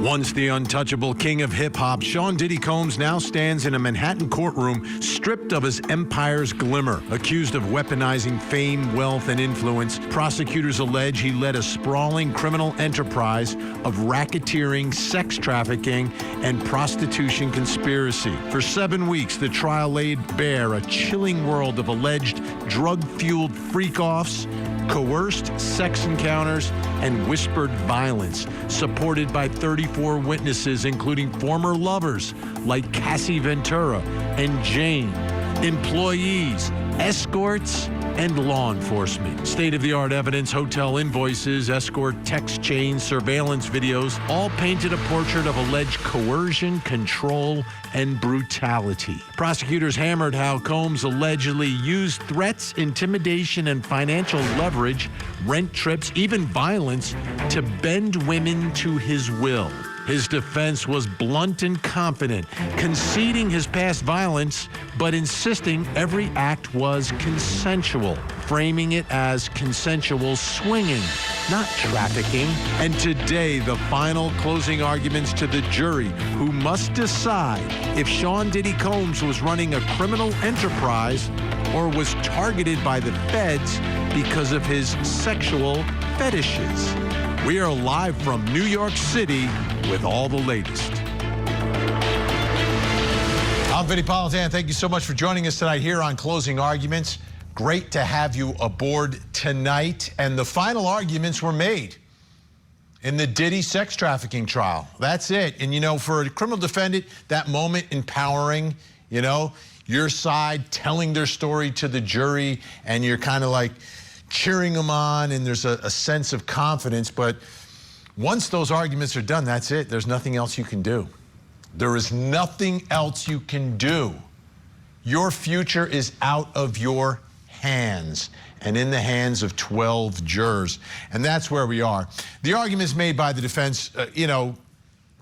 Once the untouchable king of hip-hop, Sean Diddy Combs now stands in a Manhattan courtroom stripped of his empire's glimmer. Accused of weaponizing fame, wealth, and influence, prosecutors allege he led a sprawling criminal enterprise of racketeering, sex trafficking, and prostitution conspiracy. For 7 weeks, the trial laid bare a chilling world of alleged drug-fueled freak-offs, coerced sex encounters, and whispered violence, supported by 34 witnesses, including former lovers like Cassie Ventura and Jane, employees, escorts, and law enforcement. State-of-the-art evidence, hotel invoices, escort text chains, surveillance videos, all painted a portrait of alleged coercion, control, and brutality. Prosecutors hammered how Combs allegedly used threats, intimidation, and financial leverage, rent trips, even violence, to bend women to his will. His defense was blunt and confident, conceding his past violence, but insisting every act was consensual, framing it as consensual swinging, not trafficking. And today, the final closing arguments to the jury, who must decide if Sean Diddy Combs was running a criminal enterprise or was targeted by the feds because of his sexual fetishes. We are live from New York City with all the latest. I'm Vinnie Politan. Thank you so much for joining us tonight here on Closing Arguments. Great to have you aboard tonight. And the final arguments were made in the Diddy sex trafficking trial. That's it. And, you know, for a criminal defendant, that moment empowering, you know, your side telling their story to the jury, and you're kind of like cheering them on, and there's a sense of confidence. But once those arguments are done, that's it. There's nothing else you can do. There is nothing else you can do. Your future is out of your hands and in the hands of 12 jurors. And that's where we are. The arguments made by the defense, you know,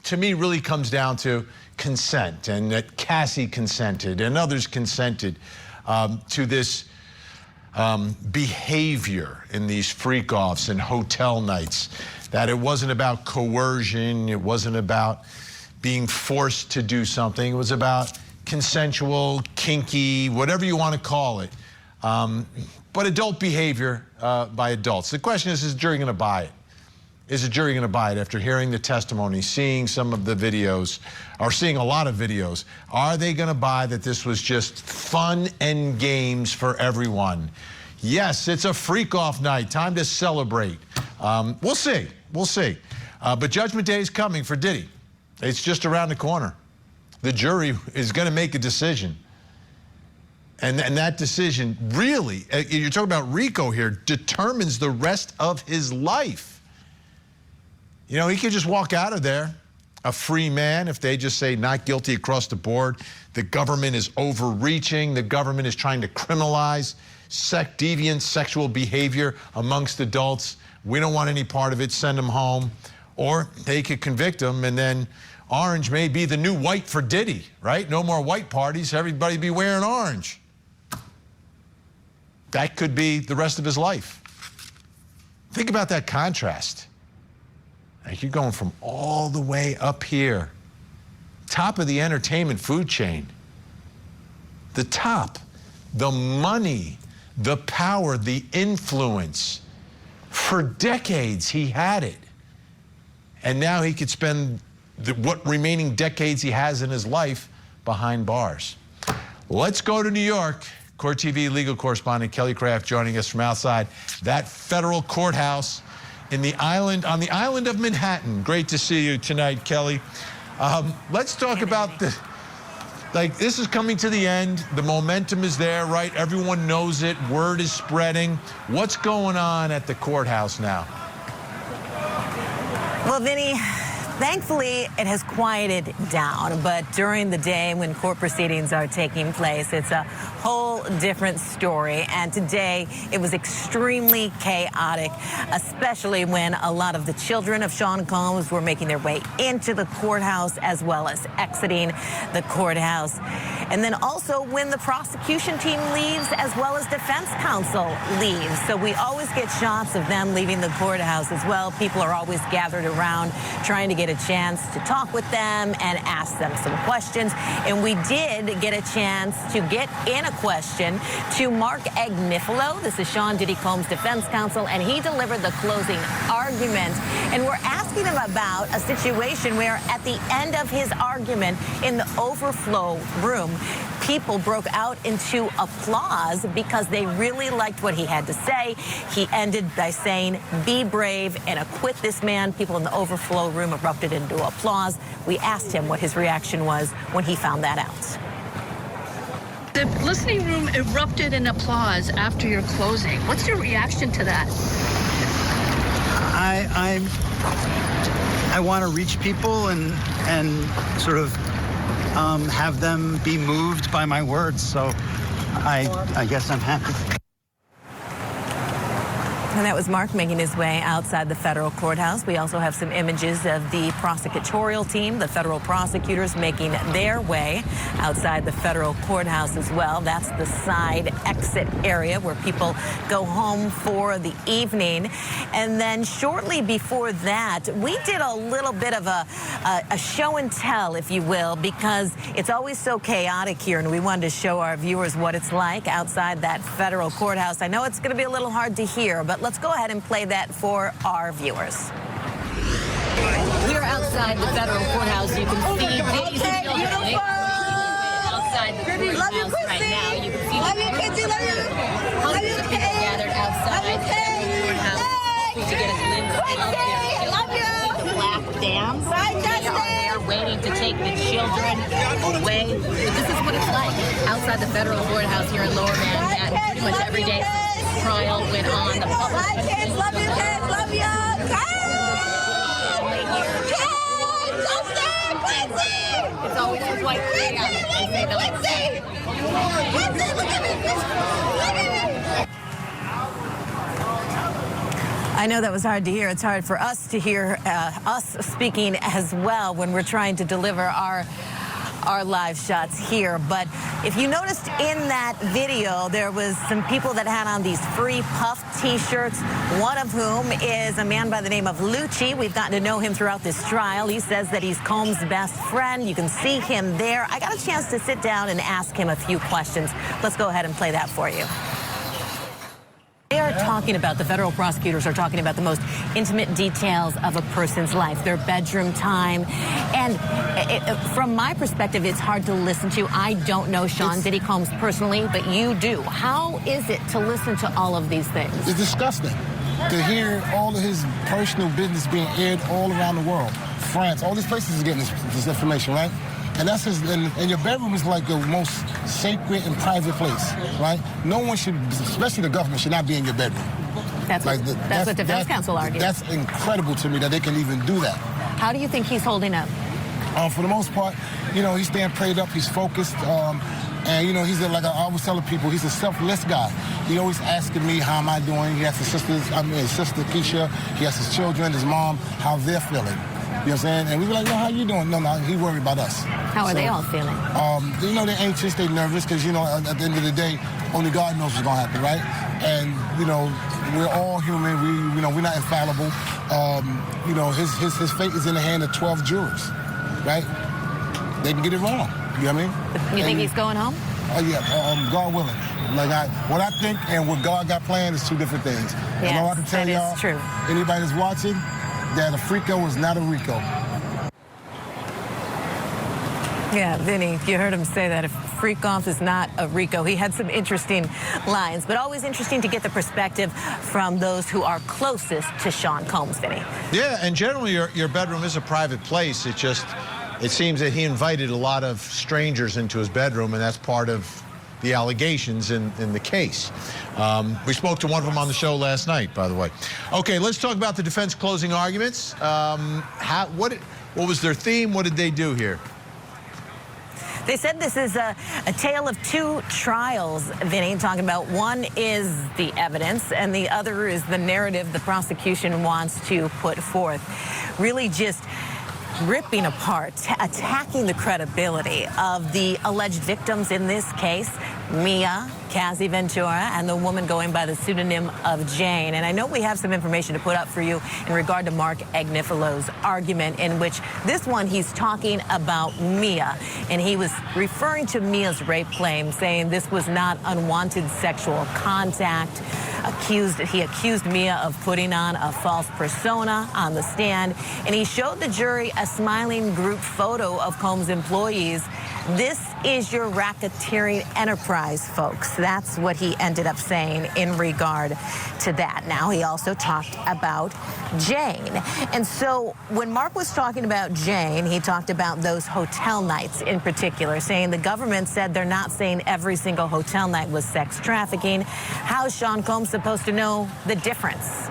to me really comes down to consent, and that Cassie consented and others consented to this behavior in these freak-offs and hotel nights, that it wasn't about coercion, it wasn't about being forced to do something, it was about consensual, kinky, whatever you want to call it, but adult behavior by adults. The question is the jury going to buy it? Is the jury going to buy it after hearing the testimony, seeing some of the videos, or seeing a lot of videos? Are they going to buy that this was just fun and games for everyone? Yes, it's a freak-off night. Time to celebrate. We'll see. We'll see. But Judgment Day is coming for Diddy. It's just around the corner. The jury is going to make a decision. And that decision really, you're talking about RICO here, determines the rest of his life. You know, he could just walk out of there a free man if they just say not guilty across the board. The government is overreaching. The government is trying to criminalize deviant sexual behavior amongst adults. We don't want any part of it. Send him home. Or they could convict him, and then orange may be the new white for Diddy, right? No more white parties. Everybody be wearing orange. That could be the rest of his life. Think about that contrast. Like, you're going from all the way up here, top of the entertainment food chain, the top, the money, the power, the influence. For decades, he had it. And now he could spend what remaining decades he has in his life behind bars. Let's go to New York. Court TV legal correspondent Kelly Craft joining us from outside that federal courthouse on the island of Manhattan. Great to see you tonight, Kelly. Let's talk about this is coming to the end. The momentum is there, right? Everyone knows it. Word is spreading. What's going on at the courthouse now? Well, Vinnie, thankfully, it has quieted down, but during the day when court proceedings are taking place, it's a whole different story. And today it was extremely chaotic, especially when a lot of the children of Sean Combs were making their way into the courthouse as well as exiting the courthouse. And then also when the prosecution team leaves as well as defense counsel leaves. So we always get shots of them leaving the courthouse as well. People are always gathered around trying to get a chance to talk with them and ask them some questions. And we did get a chance to get in a question to Mark Agnifilo. This is Sean Diddy Combs' defense counsel, and he delivered the closing argument. And we're asking him about a situation where at the end of his argument in the overflow room, people broke out into applause because they really liked what he had to say. He ended by saying, "Be brave and acquit this man." People in the overflow room erupted into applause. We asked him what his reaction was when he found that out. The listening room erupted in applause after your closing. What's your reaction to that? I want to reach people and sort of have them be moved by my words. So I guess I'm happy. And that was Mark making his way outside the federal courthouse. We also have some images of the prosecutorial team, the federal prosecutors making their way outside the federal courthouse as well. That's the side exit area where people go home for the evening. And then shortly before that, we did a little bit of a show and tell, if you will, because it's always so chaotic here, and we wanted to show our viewers what it's like outside that federal courthouse. I know it's going to be a little hard to hear, but let's go ahead and play that for our viewers. We're outside the federal courthouse. You can see Diddy's children outside the courthouse right now. You can see hundreds of people gathered outside the courthouse to get his limbs out there. The black dams. They are there waiting to take the children away. This is what it's like outside the federal courthouse here in Lower Manhattan. Pretty much every day trial went on. The public. Hi kids, love you kids, love you. It's always quite chaotic. I know that was hard to hear. It's hard for us to hear us speaking as well when we're trying to deliver our live shots here. But if you noticed in that video, there was some people that had on these Free Puff t-shirts, one of whom is a man by the name of Lucci. We've gotten to know him throughout this trial. He says that he's Combs' best friend. You can see him there. I got a chance to sit down and ask him a few questions. Let's go ahead and play that for you. They are talking about, the federal prosecutors are talking about the most intimate details of a person's life, their bedroom time. And from my perspective, it's hard to listen to. I don't know Sean Diddy Combs personally, but you do. How is it to listen to all of these things? It's disgusting to hear all of his personal business being aired all around the world. France, all these places are getting this information, right? And that's his, and your bedroom is like the most sacred and private place, right? No one should, especially the government, should not be in your bedroom. That's what defense counsel argues. That's incredible to me that they can even do that. How do you think he's holding up? For the most part, you know, he's staying prayed up, he's focused, and, you know, he's like I always tell people, he's a selfless guy. He always asking me, how am I doing? He has his sisters, his sister Keisha, he has his children, his mom, how they're feeling. You know what I'm saying? And we were like, well, how you doing? No, he worried about us. How are they all feeling? You know, they're anxious, they're nervous, because, you know, at the end of the day, only God knows what's going to happen, right? And, you know, we're all human. You know, we're not infallible. You know, his fate is in the hand of 12 jurors, right? They can get it wrong. You know what I mean? You think he's going home? Oh, yeah, God willing. Like, what I think and what God got planned is two different things. Yes, and all I can tell y'all, true. Anybody that's watching, that a freako is not a Rico. Yeah, Vinnie, you heard him say that. A freak-off is not a Rico. He had some interesting lines, but always interesting to get the perspective from those who are closest to Sean Combs, Vinnie. Yeah, and generally your bedroom is a private place. It seems that he invited a lot of strangers into his bedroom, and that's part of the allegations in the case. We spoke to one of them on the show last night, by the way. Okay, let's talk about the defense closing arguments. What was their theme? What did they do here? They said this is a tale of two trials, Vinnie, talking about one is the evidence and the other is the narrative the prosecution wants to put forth. Really just ripping apart, attacking the credibility of the alleged victims in this case, Mia, Cassie Ventura, and the woman going by the pseudonym of Jane. And I know we have some information to put up for you in regard to Mark Agnifalo's argument, in which this one he's talking about Mia, and he was referring to Mia's rape claim, saying this was not unwanted sexual contact. He accused Mia of putting on a false persona on the stand, and he showed the jury a smiling group photo of Combs' employees. This is your racketeering enterprise, folks. That's what he ended up saying in regard to that. Now, he also talked about Jane. And so when Mark was talking about Jane, he talked about those hotel nights in particular, saying the government said they're not saying every single hotel night was sex trafficking. How's Sean Combs supposed to know the difference?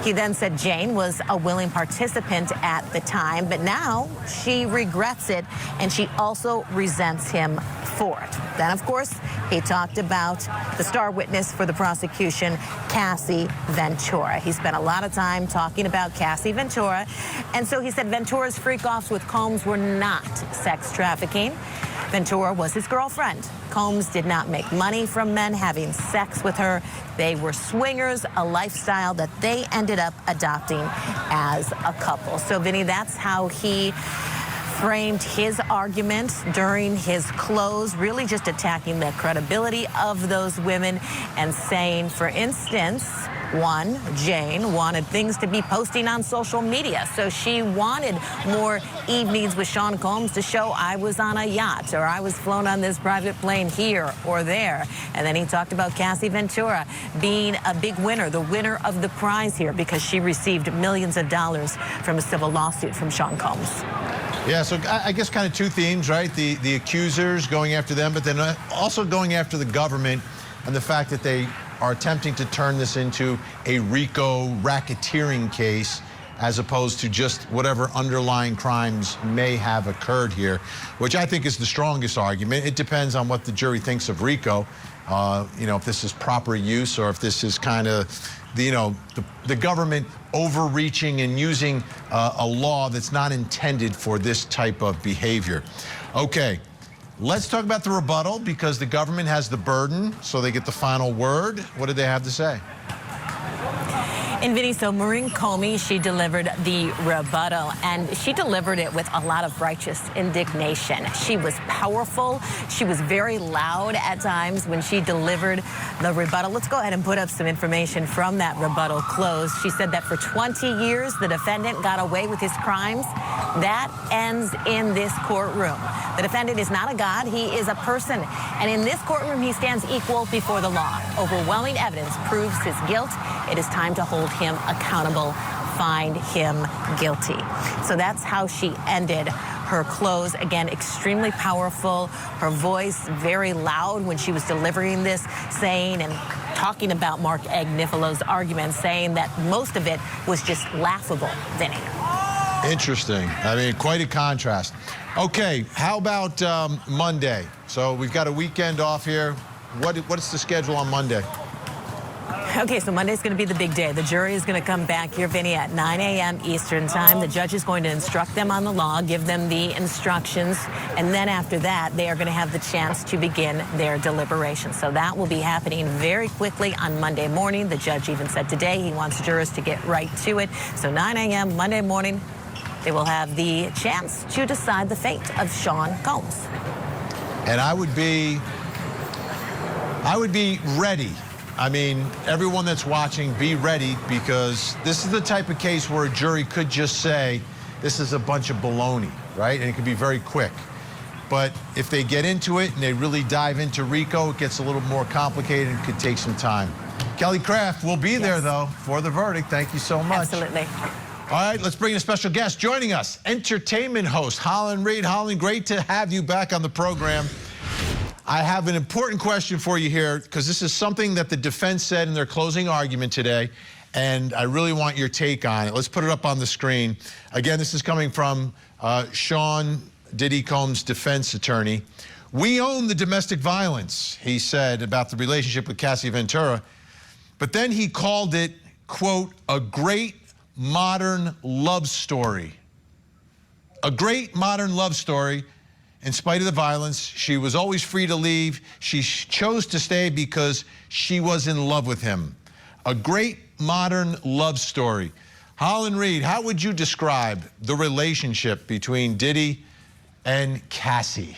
He then said Jane was a willing participant at the time, but now she regrets it, and she also resents him for it. Then, of course, he talked about the star witness for the prosecution, Cassie Ventura. He spent a lot of time talking about Cassie Ventura, and so he said Ventura's freak-offs with Combs were not sex trafficking. Ventura was his girlfriend. Combs did not make money from men having sex with her. They were swingers, a lifestyle that they ended up adopting as a couple. So, Vinnie, that's how he framed his argument during his close, really just attacking the credibility of those women and saying, for instance, one, Jane wanted things to be posting on social media. So she wanted more evenings with Sean Combs to show I was on a yacht or I was flown on this private plane here or there. And then he talked about Cassie Ventura being a big winner, the winner of the prize here, because she received millions of dollars from a civil lawsuit from Sean Combs. Yeah, so I guess kind of two themes, right? The accusers going after them, but then also going after the government and the fact that they are attempting to turn this into a RICO racketeering case as opposed to just whatever underlying crimes may have occurred here, which I think is the strongest argument. It depends on what the jury thinks of RICO, you know, if this is proper use or if this is kind of, the government overreaching and using a law that's not intended for this type of behavior. Okay. Let's talk about the rebuttal, because the government has the burden, so they get the final word. What did they have to say? And Vinnie, so Maureen Comey, she delivered the rebuttal, and she delivered it with a lot of righteous indignation. She was powerful. She was very loud at times when she delivered the rebuttal. Let's go ahead and put up some information from that rebuttal close. She said that for 20 years, the defendant got away with his crimes. That ends in this courtroom. The defendant is not a god. He is a person. And in this courtroom, he stands equal before the law. Overwhelming evidence proves his guilt. It is time to hold him accountable, find him guilty. So that's how she ended her close. Again, extremely powerful. Her voice very loud when she was delivering this, saying and talking about Mark Agnifalo's argument, saying that most of it was just laughable, Vinnie. Interesting. I mean, quite a contrast. Okay, how about Monday? So we've got a weekend off here. What's the schedule on Monday? Okay, so Monday's going to be the big day. The jury is going to come back here, Vinnie, at 9 a.m. Eastern time. The judge is going to instruct them on the law, give them the instructions, and then after that, they are going to have the chance to begin their deliberations. So that will be happening very quickly on Monday morning. The judge even said today he wants jurors to get right to it. So 9 a.m. Monday morning, they will have the chance to decide the fate of Sean Combs. And I would be ready. I mean, everyone that's watching, be ready, because this is the type of case where a jury could just say, this is a bunch of baloney, right? And it could be very quick. But if they get into it and they really dive into RICO, it gets a little more complicated and could take some time. Kelly Craft will be there, though, for the verdict. Thank you so much. Absolutely. All right, let's bring in a special guest joining us, entertainment host Holland Reed. Holland, great to have you back on the program. I have an important question for you here, because this is something that the defense said in their closing argument today, and I really want your take on it. Let's put it up on the screen. Again, this is coming from Sean Diddy Combs' defense attorney. We own the domestic violence, he said about the relationship with Cassie Ventura. But then he called it, quote, a great modern love story. A great modern love story. In spite of the violence, she was always free to leave. She chose to stay because she was in love with him. A great modern love story. Holland Reed, how would you describe the relationship between Diddy and Cassie?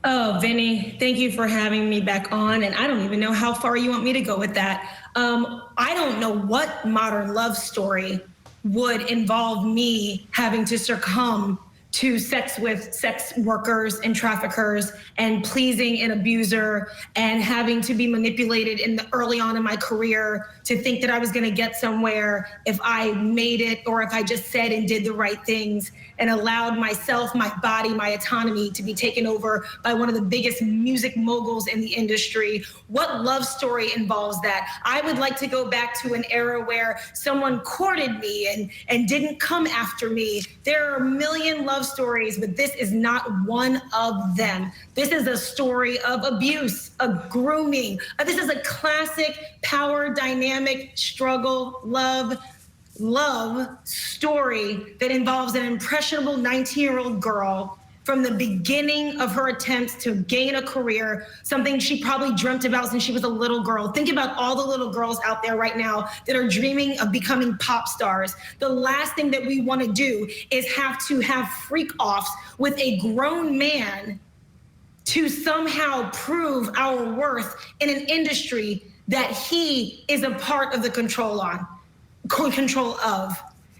Oh, Vinny, thank you for having me back on. And I don't even know how far you want me to go with that. I don't know what modern love story would involve me having to succumb to sex with sex workers and traffickers and pleasing an abuser and having to be manipulated early on in my career to think that I was going to get somewhere if I made it or if I just said and did the right things and allowed myself, my body, my autonomy to be taken over by one of the biggest music moguls in the industry. What love story involves that? I would like to go back to an era where someone courted me and didn't come after me. There are a million love stories, but this is not one of them. This is a story of abuse, of grooming. This is a classic power dynamic struggle, love story that involves an impressionable 19-year-old girl from the beginning of her attempts to gain a career, something she probably dreamt about since she was a little girl. Think about all the little girls out there right now that are dreaming of becoming pop stars. The last thing that we want to do is have to have freak-offs with a grown man to somehow prove our worth in an industry that he is a part of the control of.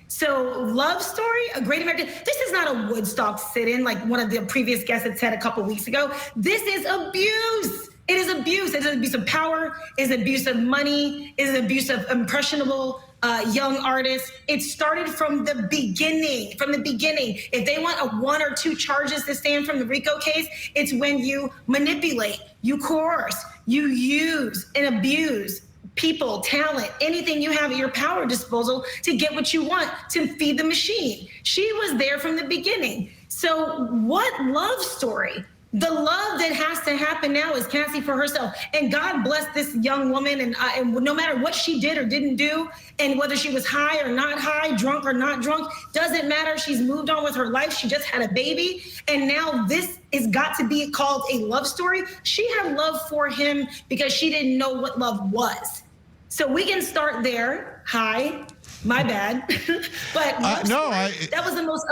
So love story, a great American. This is not a Woodstock sit-in like one of the previous guests had said a couple weeks ago. This is abuse. It is abuse. It is abuse of power. It is abuse of money. It is abuse of impressionable young artists. It started from the beginning. From the beginning. If they want a 1 or 2 charges to stand from the RICO case, it's when you manipulate, you coerce, you use and abuse people, talent, anything you have at your power disposal to get what you want, to feed the machine. She was there from the beginning. So what love story? The love that has to happen now is Cassie for herself. And God bless this young woman. And no matter what she did or didn't do, and whether she was high or not high, drunk or not drunk, doesn't matter. She's moved on with her life. She just had a baby. And now this has got to be called a love story. She had love for him because she didn't know what love was. So we can start there. Hi, my bad. But that was the most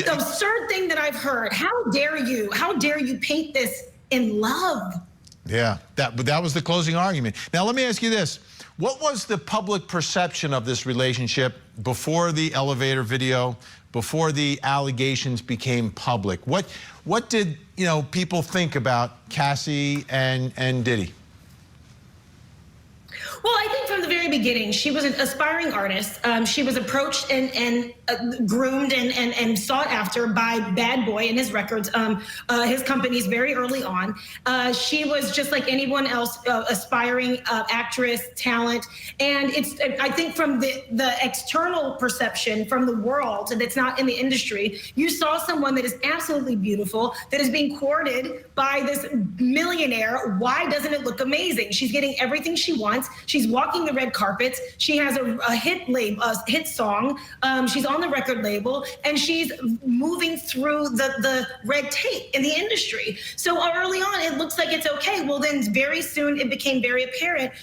absurd thing that I've heard. How dare you? How dare you paint this in love? Yeah, that was the closing argument. Now, let me ask you this. What was the public perception of this relationship before the elevator video, before the allegations became public? What did people think about Cassie and Diddy? Well, I think from the very beginning, she was an aspiring artist. She was approached and groomed and sought after by Bad Boy and his records, his companies very early on. She was just like anyone else, aspiring actress, talent. And I think from the external perception from the world that's not in the industry, you saw someone that is absolutely beautiful, that is being courted by this millionaire. Why doesn't it look amazing? She's getting everything she wants. She's walking the red carpets. She has a hit song. She's on the record label, and she's moving through the red tape in the industry. So early on, it looks like it's okay. Well, then very soon it became very apparent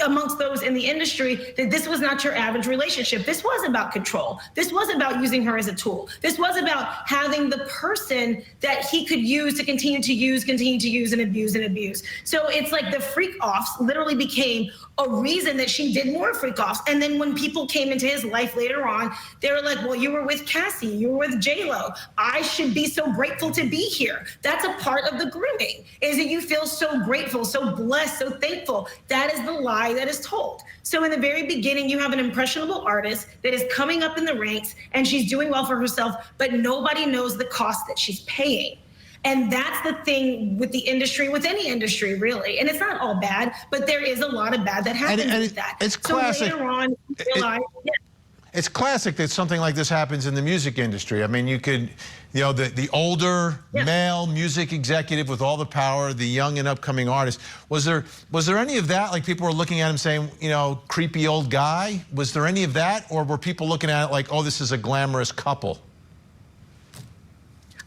amongst those in the industry that this was not your average relationship. This was about control. This was about using her as a tool. This was about having the person that he could use to continue to use and abuse. So it's like the freak-offs literally became a reason that she did more freak-offs. And then when people came into his life later on, they were like, well, you were with Cassie, you were with J-Lo. I should be so grateful to be here. That's a part of the grooming, is that you feel so grateful, so blessed, so thankful. That is the lie that is told. So in the very beginning, you have an impressionable artist that is coming up in the ranks and she's doing well for herself, but nobody knows the cost that she's paying. And that's the thing with the industry, with any industry, really. And it's not all bad, but there is a lot of bad that happens with that. It's classic. So later on, you realize, It's classic that something like this happens in the music industry. I mean, you could, you know, the older male music executive with all the power, the young and upcoming artist. Was there any of that? Like people were looking at him saying, you know, creepy old guy? Was there any of that? Or were people looking at it like, oh, this is a glamorous couple?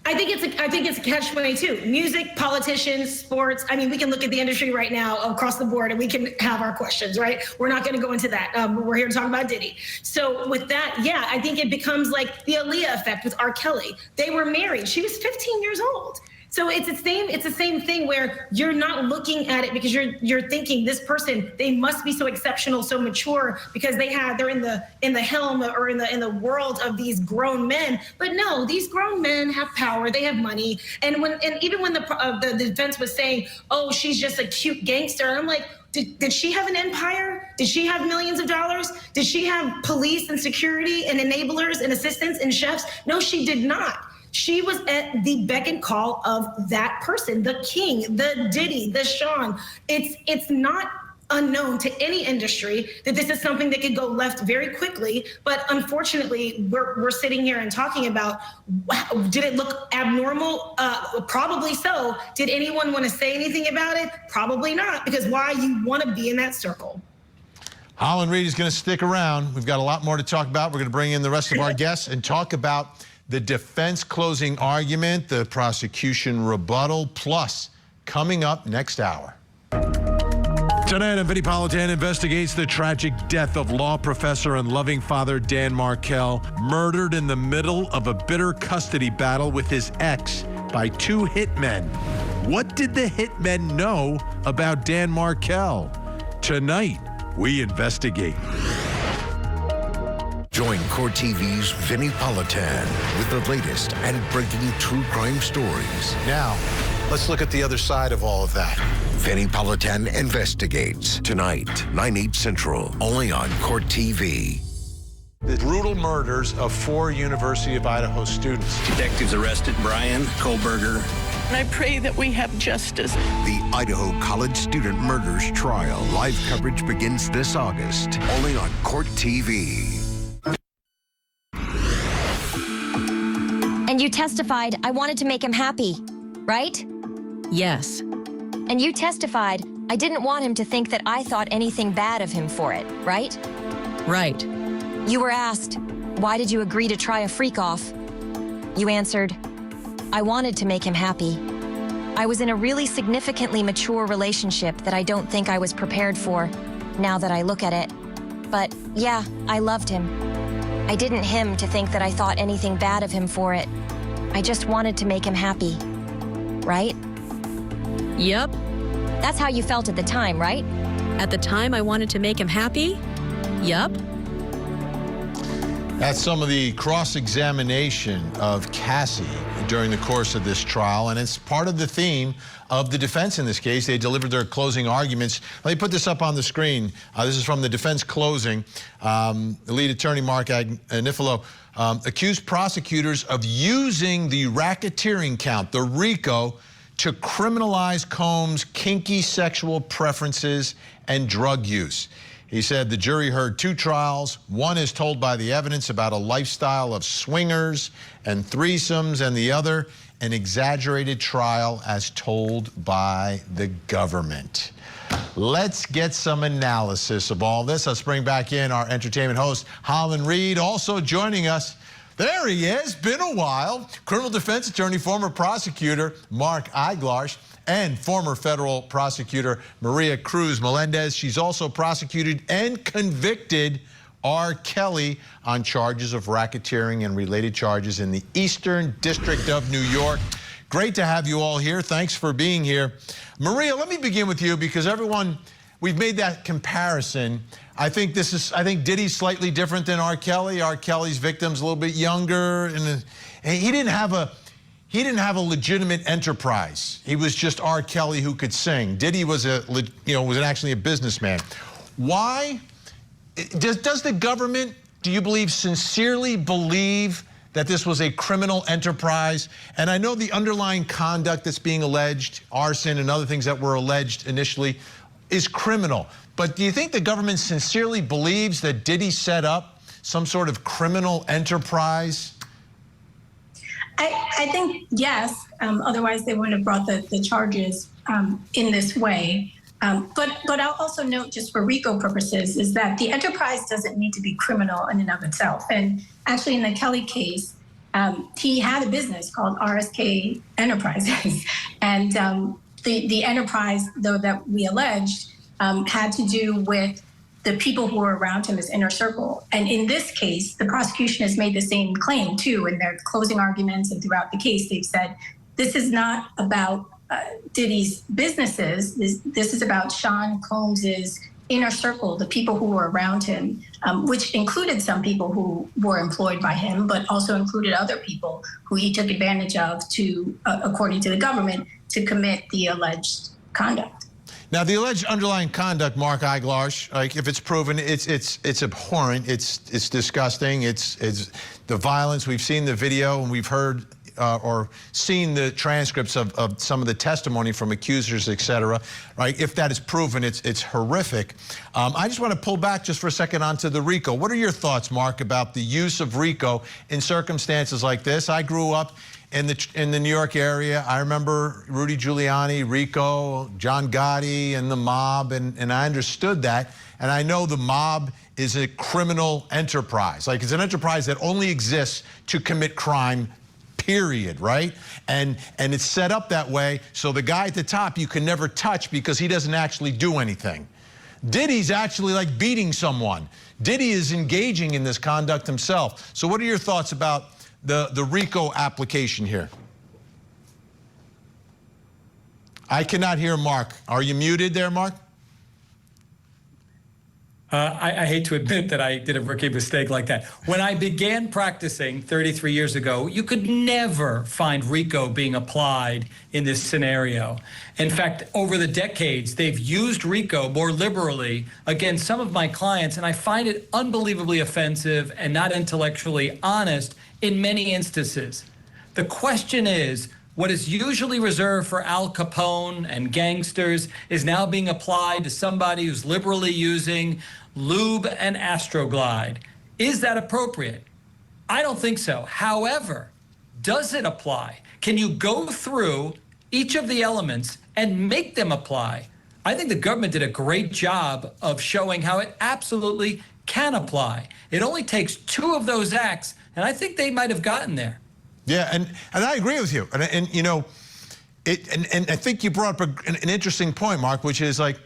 I think it's a catch-22. Music, politicians, sports. I mean, we can look at the industry right now across the board and we can have our questions, right? We're not going to go into that. We're here to talk about Diddy. So with that, yeah, I think it becomes like the Aaliyah effect with R. Kelly. They were married. She was 15 years old. So it's the same thing where you're not looking at it because you're thinking this person, they must be so exceptional, so mature because they're in the helm or in the world of these grown men. But no, these grown men have power, they have money. And even when the defense was saying, oh, she's just a cute gangster, and I'm like, did she have an empire? Did she have millions of dollars? Did she have police and security and enablers and assistants and chefs? No, she did not. She was at the beck and call of that person, the king, the Diddy, the Sean. It's not unknown to any industry that this is something that could go left very quickly. But unfortunately, we're sitting here and talking about, wow, did it look abnormal? Probably so. Did anyone want to say anything about it? Probably not, because why? You want to be in that circle. Holland Reed is going to stick around. We've got a lot more to talk about. We're going to bring in the rest of our guests and talk about the defense closing argument, the prosecution rebuttal, plus coming up next hour. Tonight on Vinnie Politan investigates the tragic death of law professor and loving father Dan Markel, murdered in the middle of a bitter custody battle with his ex by two hitmen. What did the hitmen know about Dan Markel? Tonight, we investigate. Join Court TV's Vinnie Politan with the latest and breaking true crime stories. Now, let's look at the other side of all of that. Vinnie Politan investigates tonight, 9/8 Central, only on Court TV. The brutal murders of 4 University of Idaho students. Detectives arrested Brian Kohlberger. I pray that we have justice. The Idaho College student murders trial. Live coverage begins this August, only on Court TV. And you testified I wanted to make him happy, right? Yes. And you testified I didn't want him to think that I thought anything bad of him for it, right? Right. You were asked, why did you agree to try a freak-off? You answered, I wanted to make him happy. I was in a really significantly mature relationship that I don't think I was prepared for, now that I look at it. But yeah, I loved him. I didn't him to think that I thought anything bad of him for it. I just wanted to make him happy. Right? Yep. That's how you felt at the time, right? At the time, I wanted to make him happy. Yup. That's some of the cross-examination of Cassie during the course of this trial, and it's part of the theme of the defense in this case. They delivered their closing arguments. Let me put this up on the screen. This is from the defense closing. The lead attorney, Mark Nifolo, accused prosecutors of using the racketeering count, the RICO, to criminalize Combs' kinky sexual preferences and drug use. He said the jury heard 2 trials. One is told by the evidence about a lifestyle of swingers and threesomes, and the other an exaggerated trial as told by the government. Let's get some analysis of all this. Let's bring back in our entertainment host, Holland Reed, also joining us. There he is, been a while. Criminal defense attorney, former prosecutor Mark Eiglarsh, and former federal prosecutor Maria Cruz Melendez. She's also prosecuted and convicted R. Kelly on charges of racketeering and related charges in the Eastern District of New York. Great to have you all here. Thanks for being here. Maria, let me begin with you because everyone, we've made that comparison. I think Diddy's slightly different than R. Kelly. R. Kelly's victim's a little bit younger, and he didn't have a legitimate enterprise. He was just R. Kelly who could sing. Diddy was actually a businessman. Why does the government, do you believe, sincerely believe that this was a criminal enterprise? And I know the underlying conduct that's being alleged, arson and other things that were alleged initially, is criminal. But do you think the government sincerely believes that Diddy set up some sort of criminal enterprise? I think yes. Otherwise, they wouldn't have brought the charges in this way. But I'll also note, just for RICO purposes, is that the enterprise doesn't need to be criminal in and of itself. And actually, in the Kelly case, he had a business called RSK Enterprises, and the enterprise, though, that we alleged had to do with the people who were around him, his inner circle. And in this case, the prosecution has made the same claim, too, in their closing arguments and throughout the case. They've said, this is not about Diddy's businesses. This is about Sean Combs's inner circle, the people who were around him, which included some people who were employed by him, but also included other people who he took advantage of to, according to the government, to commit the alleged conduct. Now, the alleged underlying conduct, Mark Eiglarsh, like if it's proven, it's abhorrent, it's disgusting, it's the violence. We've seen the video and we've heard or seen the transcripts of some of the testimony from accusers, et cetera, right? If that is proven, it's horrific. I just want to pull back just for a second onto the RICO. What are your thoughts, Mark, about the use of RICO in circumstances like this? I grew up in the New York area. I remember Rudy Giuliani, RICO, John Gotti, and the mob, and I understood that. And I know the mob is a criminal enterprise. Like, it's an enterprise that only exists to commit crime, period, right? And it's set up that way so the guy at the top you can never touch because he doesn't actually do anything. Diddy's actually like beating someone. Diddy is engaging in this conduct himself. So what are your thoughts about the RICO application here? I cannot hear Mark. Are you muted there, Mark? I hate to admit that I did a rookie mistake like that. When I began practicing 33 years ago, you could never find RICO being applied in this scenario. In fact, over the decades, they've used RICO more liberally against some of my clients, and I find it unbelievably offensive and not intellectually honest in many instances. The question is, what is usually reserved for Al Capone and gangsters is now being applied to somebody who's liberally using lube and Astroglide. Is that appropriate? I don't think so. However, does it apply? Can you go through each of the elements and make them apply? I think the government did a great job of showing how it absolutely can apply. It only takes two of those acts, and I think they might have gotten there. Yeah, and I agree with you. And you know, and I think you brought up an interesting point, Mark, which is like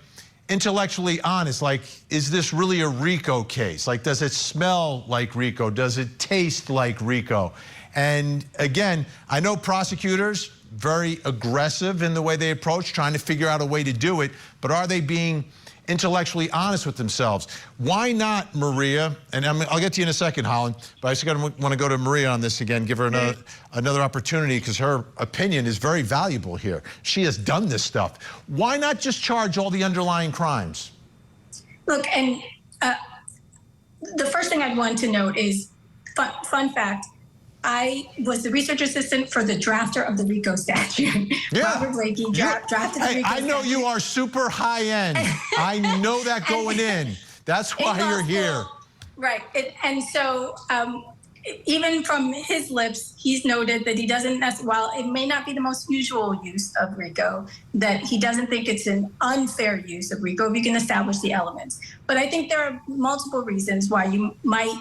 intellectually honest. Like, is this really a RICO case? Like, does it smell like RICO? Does it taste like RICO? And again, I know prosecutors very aggressive in the way they approach, trying to figure out a way to do it, but are they being intellectually honest with themselves? Why not, Maria? And I'll get to you in a second, Holland, but I just want to go to Maria on this again, give her another opportunity, because her opinion is very valuable here. She has done this stuff. Why not just charge all the underlying crimes? Look, and the first thing I'd want to note is, fun fact, I was the research assistant for the drafter of the RICO statute. Yeah. Robert Blakey drafted the RICO I know statute. you are super high end. I know that going in. That's why you're here. Right. And so even from his lips, he's noted that he doesn't, while it may not be the most usual use of RICO, that he doesn't think it's an unfair use of RICO if you can establish the elements. But I think there are multiple reasons why you might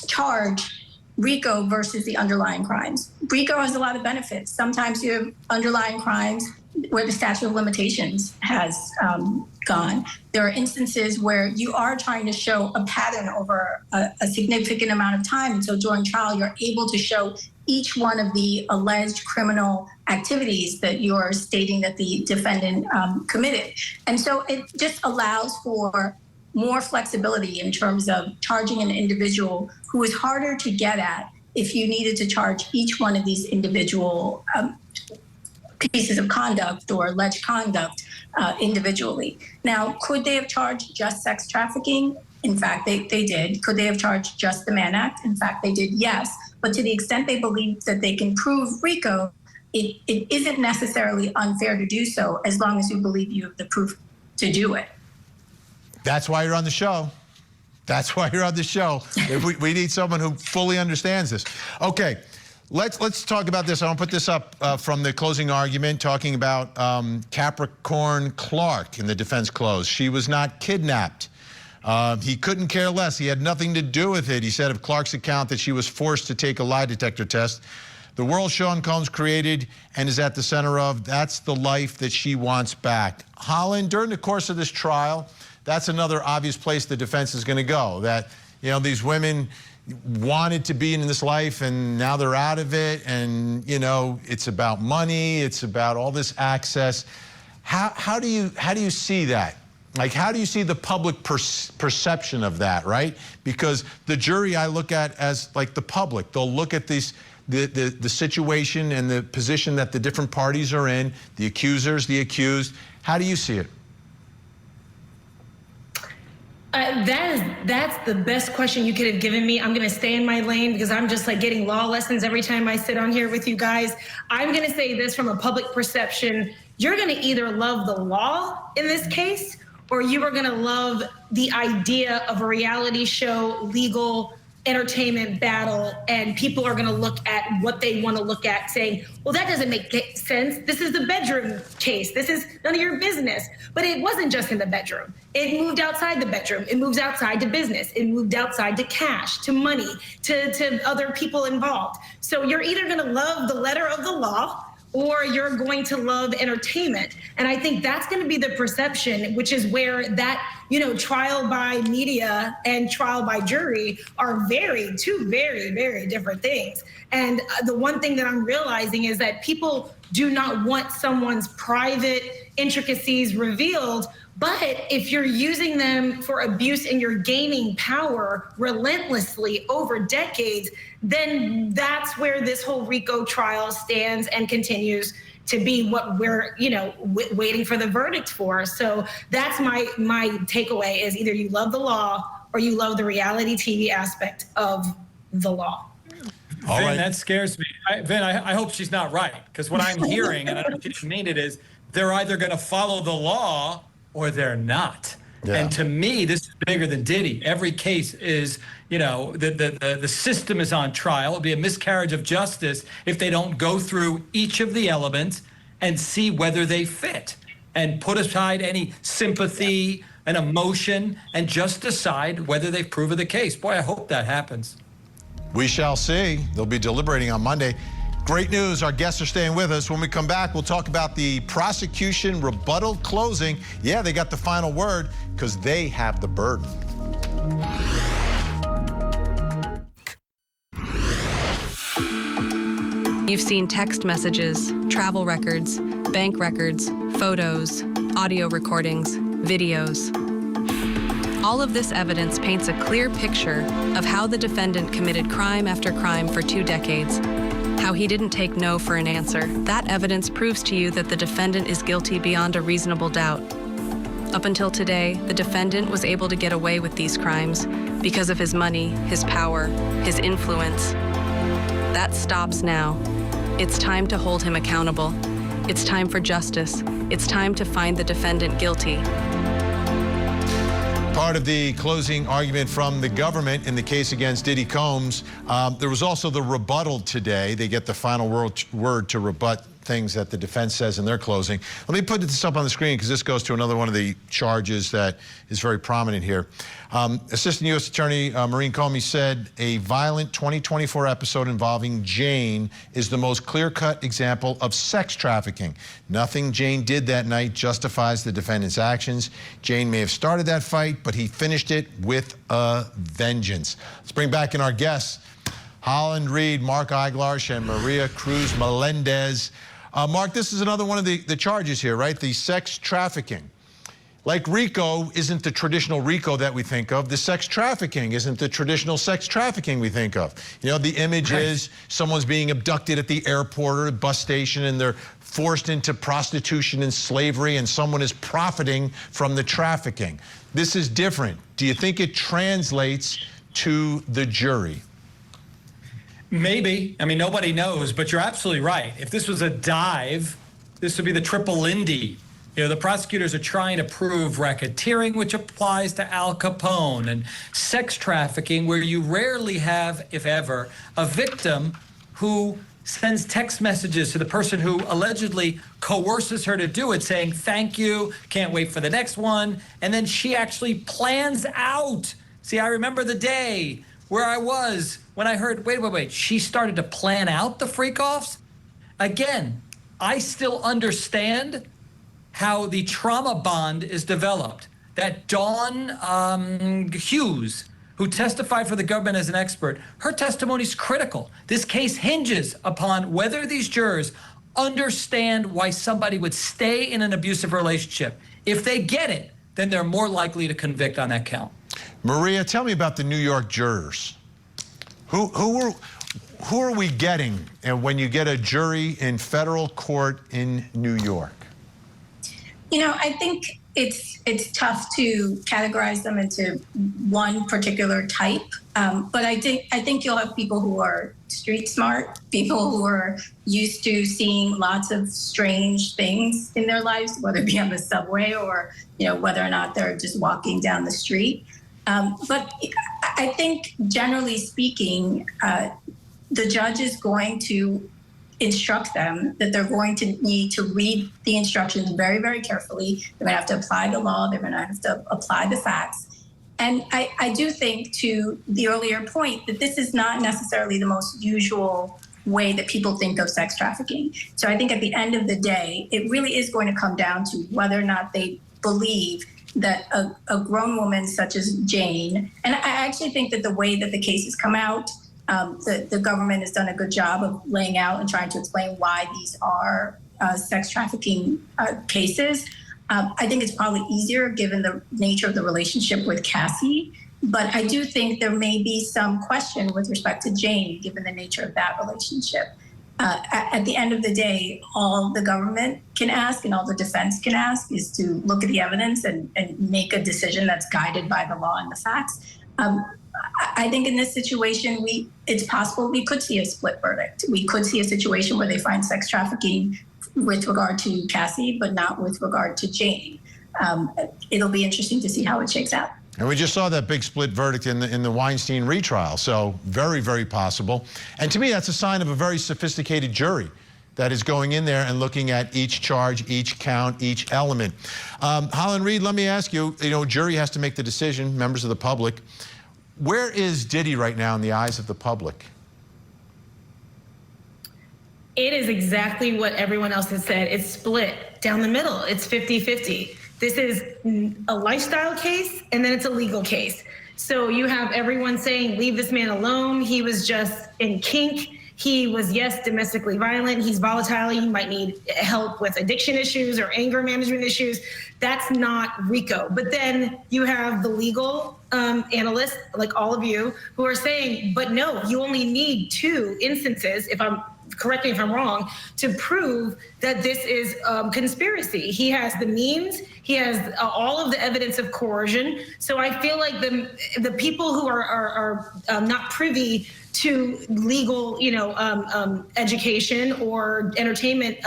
charge RICO versus the underlying crimes. RICO has a lot of benefits. Sometimes you have underlying crimes where the statute of limitations has gone. There are instances where you are trying to show a pattern over a significant amount of time. And so during trial, you're able to show each one of the alleged criminal activities that you're stating that the defendant committed. And so it just allows for more flexibility in terms of charging an individual who is harder to get at if you needed to charge each one of these individual pieces of conduct or alleged conduct individually. Now, could they have charged just sex trafficking? In fact, they did. Could they have charged just the Mann Act? In fact, they did, yes. But to the extent they believe that they can prove RICO, it isn't necessarily unfair to do so as long as you believe you have the proof to do it. That's why you're on the show. That's why you're on the show. We need someone who fully understands this. Okay, let's talk about this. I want to put this up from the closing argument, talking about Capricorn Clark in the defense close. She was not kidnapped. He couldn't care less. He had nothing to do with it. He said of Clark's account that she was forced to take a lie detector test. The world Sean Combs created and is at the center of, that's the life that she wants back. Holland, during the course of this trial, that's another obvious place the defense is going to go. That, you know, these women wanted to be in this life and now they're out of it. And, you know, it's about money. It's about all this access. How do you see that? Like, how do you see the public perception of that, right? Because the jury I look at as like the public. They'll look at these, the situation and the position that the different parties are in, the accusers, the accused. How do you see it? That's the best question you could have given me. I'm going to stay in my lane because I'm just like getting law lessons every time I sit on here with you guys. I'm going to say this from a public perception. You're going to either love the law in this case, or you are going to love the idea of a reality show, legal entertainment battle, and people are going to look at what they want to look at saying, well, that doesn't make sense. This is the bedroom case. This is none of your business. But it wasn't just in the bedroom. It moved outside the bedroom. It moves outside to business. It moved outside to cash, to money, to other people involved. So you're either going to love the letter of the law or you're going to love entertainment. And I think that's going to be the perception, which is where that, you know, trial by media and trial by jury are two very, very different things. And the one thing that I'm realizing is that people do not want someone's private intricacies revealed. But if you're using them for abuse and you're gaining power relentlessly over decades, then that's where this whole RICO trial stands and continues to be what we're, you know, waiting for the verdict for. So that's my takeaway is either you love the law or you love the reality TV aspect of the law. All right. That scares me. Vin, I hope she's not right, because what I'm hearing, and I don't know if she didn't mean it, is they're either going to follow the law or they're not. Yeah. And to me, this is bigger than Diddy. Every case is, you know, the system is on trial. It'll be a miscarriage of justice if they don't go through each of the elements and see whether they fit and put aside any sympathy and emotion and just decide whether they've proven the case. Boy, I hope that happens. We shall see. They'll be deliberating on Monday. Great news. Our guests are staying with us. When we come back, we'll talk about the prosecution rebuttal closing. Yeah, they got the final word because they have the burden. You've seen text messages, travel records, bank records, photos, audio recordings, videos. All of this evidence paints a clear picture of how the defendant committed crime after crime for 2 decades. How he didn't take no for an answer. That evidence proves to you that the defendant is guilty beyond a reasonable doubt. Up until today, the defendant was able to get away with these crimes because of his money, his power, his influence. That stops now. It's time to hold him accountable. It's time for justice. It's time to find the defendant guilty. Part of the closing argument from the government in the case against Diddy Combs, there was also the rebuttal today. They get the final word to rebut things that the defense says in their closing. Let me put this up on the screen because this goes to another one of the charges that is very prominent here. Assistant U.S. Attorney Maureen Comey said a violent 2024 episode involving Jane is the most clear-cut example of sex trafficking. Nothing Jane did that night justifies the defendant's actions. Jane may have started that fight, but he finished it with a vengeance. Let's bring back in our guests, Holland Reed, Mark Eiglarsh, and Maria Cruz Melendez. Mark, this is another one of the charges here, right? The sex trafficking. Like RICO isn't the traditional RICO that we think of. The sex trafficking isn't the traditional sex trafficking we think of. You know, the image is someone's being abducted at the airport or a bus station and they're forced into prostitution and slavery and someone is profiting from the trafficking. This is different. Do you think it translates to the jury? Maybe. I mean, nobody knows, but you're absolutely right. If this was a dive, this would be the triple Lindy You know, the prosecutors are trying to prove racketeering, which applies to Al Capone, and sex trafficking, where you rarely have, if ever, a victim who sends text messages to the person who allegedly coerces her to do it, saying, thank you, can't wait for the next one. And then she actually plans out. See, I remember the day where I was when I heard, wait, she started to plan out the freak-offs? Again, I still understand how the trauma bond is developed. That Dawn Hughes, who testified for the government as an expert, her testimony is critical. This case hinges upon whether these jurors understand why somebody would stay in an abusive relationship. If they get it, then they're more likely to convict on that count. Maria, tell me about the New York jurors. Who are we getting when you get a jury in federal court in New York? You know, I think it's tough to categorize them into one particular type, but I think you'll have people who are street smart, people who are used to seeing lots of strange things in their lives, whether it be on the subway or, you know, whether or not they're just walking down the street. But I think, generally speaking, the judge is going to instruct them that they're going to need to read the instructions very, very carefully. They're going to have to apply the law. They're going to have to apply the facts. And I do think, to the earlier point, that this is not necessarily the most usual way that people think of sex trafficking. So I think at the end of the day, it really is going to come down to whether or not they believe that a grown woman such as Jane, and I actually think that the way that the case has come out, the government has done a good job of laying out and trying to explain why these are sex trafficking cases. I think it's probably easier given the nature of the relationship with Cassie, but I do think there may be some question with respect to Jane, given the nature of that relationship. At the end of the day, all the government can ask and all the defense can ask is to look at the evidence and make a decision that's guided by the law and the facts. I think in this situation, it's possible we could see a split verdict. We could see a situation where they find sex trafficking with regard to Cassie, but not with regard to Jane. It'll be interesting to see how it shakes out. And we just saw that big split verdict in the Weinstein retrial, so very, very possible. And to me, that's a sign of a very sophisticated jury that is going in there and looking at each charge, each count, each element. Holland Reed, let me ask you, jury has to make the decision, members of the public. Where is Diddy right now in the eyes of the public? It is exactly what everyone else has said. It's split down the middle. It's 50-50. This is a lifestyle case, and then it's a legal case. So you have everyone saying, leave this man alone. He was just in kink. He was, yes, domestically violent. He's volatile. He might need help with addiction issues or anger management issues. That's not RICO. But then you have the legal analysts, like all of you, who are saying, but no, you only need 2 instances, correct me if I'm wrong, to prove that this is conspiracy. He has the means, he has all of the evidence of coercion. So I feel like the people who are not privy to legal, education or entertainment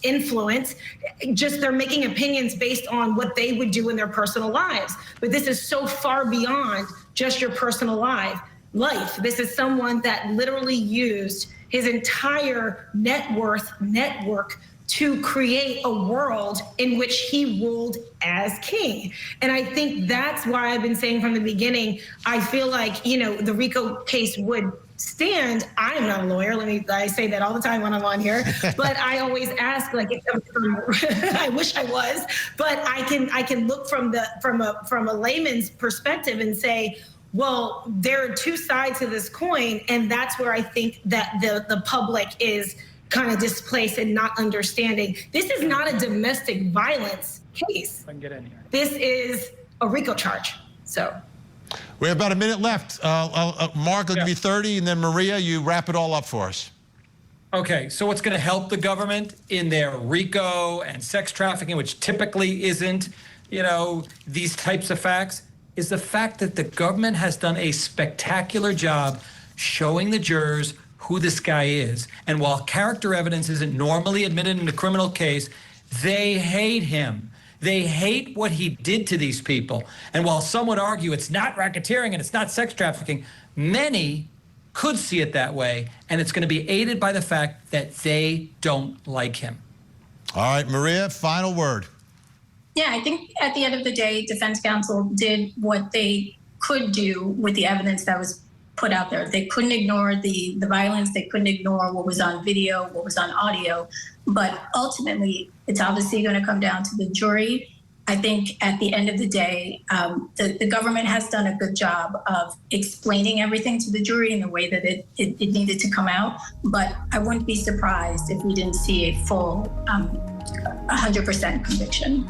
influence, they're making opinions based on what they would do in their personal lives. But this is so far beyond just your personal life. This is someone that literally used his entire network to create a world in which he ruled as king. And I think that's why I've been saying from the beginning, I feel like, the RICO case would stand. I am not a lawyer. I say that all the time when I'm on here, but I always ask, I wish I was, but I can look from a layman's perspective and say, well, there are 2 sides to this coin, and that's where I think that the public is kind of displaced and not understanding. This is not a domestic violence case. I can get in here. This is a RICO charge. So we have about a minute left. Mark, I'll give you 30, and then Maria, you wrap it all up for us. Okay, so what's going to help the government in their RICO and sex trafficking, which typically isn't, these types of facts, is the fact that the government has done a spectacular job showing the jurors who this guy is. And while character evidence isn't normally admitted in a criminal case, They hate him. They hate what he did to these people. And while some would argue it's not racketeering and it's not sex trafficking, many could see it that way, and it's going to be aided by the fact that they don't like him. All right, Maria, final word. Yeah, I think at the end of the day, defense counsel did what they could do with the evidence that was put out there. They couldn't ignore the violence. They couldn't ignore what was on video, what was on audio. But ultimately, it's obviously going to come down to the jury. I think at the end of the day, the government has done a good job of explaining everything to the jury in the way that it needed to come out. But I wouldn't be surprised if we didn't see a full 100% conviction.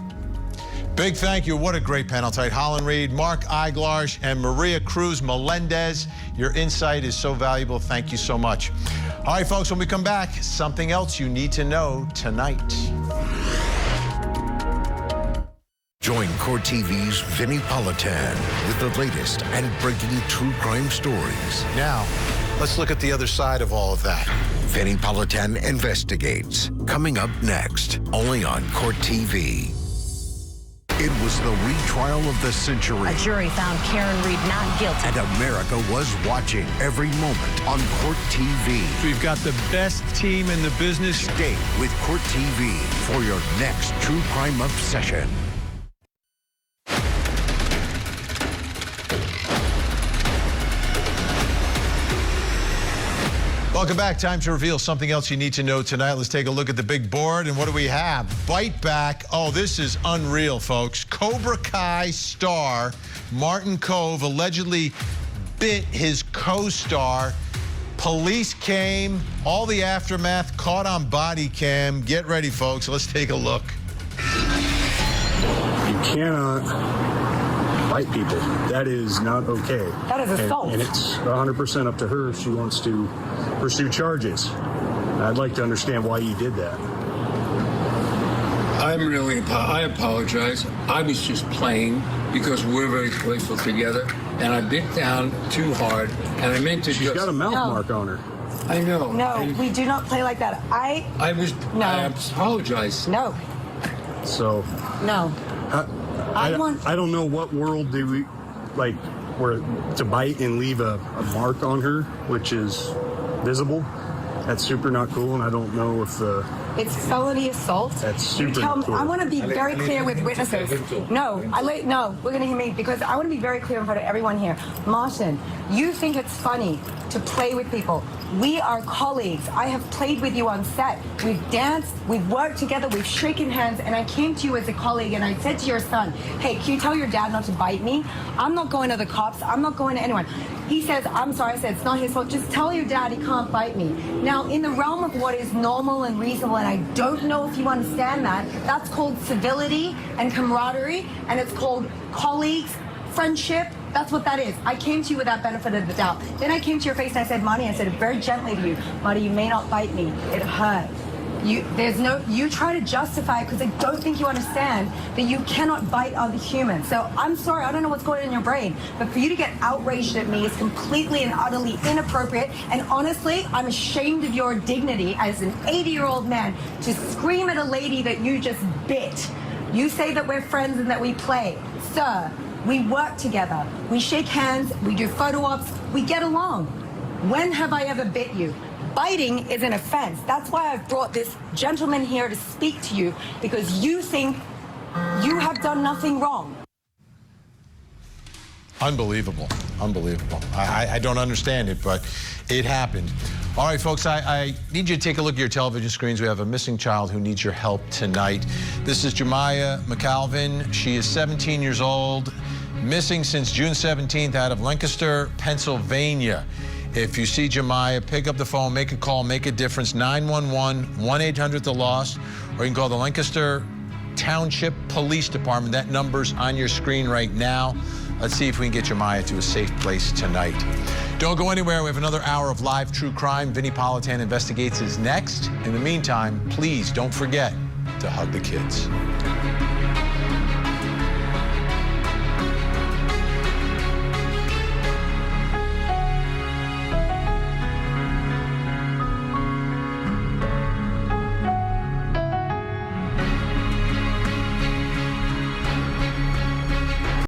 Big thank you. What a great panel tonight. Holland Reed, Mark Eiglarsh, and Maria Cruz Melendez. Your insight is so valuable. Thank you so much. All right, folks, when we come back, something else you need to know tonight. Join Court TV's Vinnie Politan with the latest and breaking true crime stories. Now, let's look at the other side of all of that. Vinnie Politan Investigates, coming up next, only on Court TV. It was the retrial of the century. A jury found Karen Reed not guilty. And America was watching every moment on Court TV. We've got the best team in the business. Stay with Court TV for your next true crime obsession. Welcome back. Time to reveal something else you need to know tonight. Let's take a look at the big board. And what do we have? Bite back. Oh, this is unreal, folks. Cobra Kai star Martin Kove allegedly bit his co-star. Police came. All the aftermath caught on body cam. Get ready, folks. Let's take a look. You cannot bite people. That is not okay. That is assault. And it's 100% up to her if she wants to pursue charges. I'd like to understand why you did that. I apologize. I was just playing because we're very playful together, and I bit down too hard, and I meant to. She's got a mouth mark on her. I know. No, we do not play like that. I apologize. No. So. No. I don't know what world do we, like, where to bite and leave a mark on her, which is visible. That's super not cool, and I don't know if the... It's felony assault. That's super not cool. I want to be very clear with witnesses. No, we're going to hear me, because I want to be very clear in front of everyone here. Martin, you think it's funny to play with people. We are colleagues. I have played with you on set. We've danced, we've worked together, we've shaken hands, and I came to you as a colleague and I said to your son, hey, can you tell your dad not to bite me? I'm not going to the cops. I'm not going to anyone. He says, I'm sorry. I said, it's not his fault. Just tell your dad he can't bite me. Now, in the realm of what is normal and reasonable, and I don't know if you understand that, that's called civility and camaraderie, and it's called colleagues, friendship. That's what that is. I came to you with that benefit of the doubt. Then I came to your face and I said, Marty, I said it very gently to you, Marty, you may not bite me. It hurt. You try to justify it because I don't think you understand that you cannot bite other humans. So I'm sorry, I don't know what's going on in your brain, but for you to get outraged at me is completely and utterly inappropriate. And honestly, I'm ashamed of your dignity as an 80-year-old man to scream at a lady that you just bit. You say that we're friends and that we play. Sir, we work together. We shake hands. We do photo ops. We get along. When have I ever bit you? Biting is an offense. That's why I've brought this gentleman here to speak to you, because you think you have done nothing wrong. Unbelievable. Unbelievable. I don't understand it, but it happened. All right, folks, I need you to take a look at your television screens. We have a missing child who needs your help tonight. This is Jamiyah McCalvin. She is 17 years old, missing since June 17th out of Lancaster, Pennsylvania. If you see Jamiyah, pick up the phone, make a call, make a difference. 911, 1-800-THE-LOST, or you can call the Lancaster Township Police Department. That number's on your screen right now. Let's see if we can get Jamiyah to a safe place tonight. Don't go anywhere. We have another hour of live true crime. Vinnie Politan Investigates is next. In the meantime, please don't forget to hug the kids.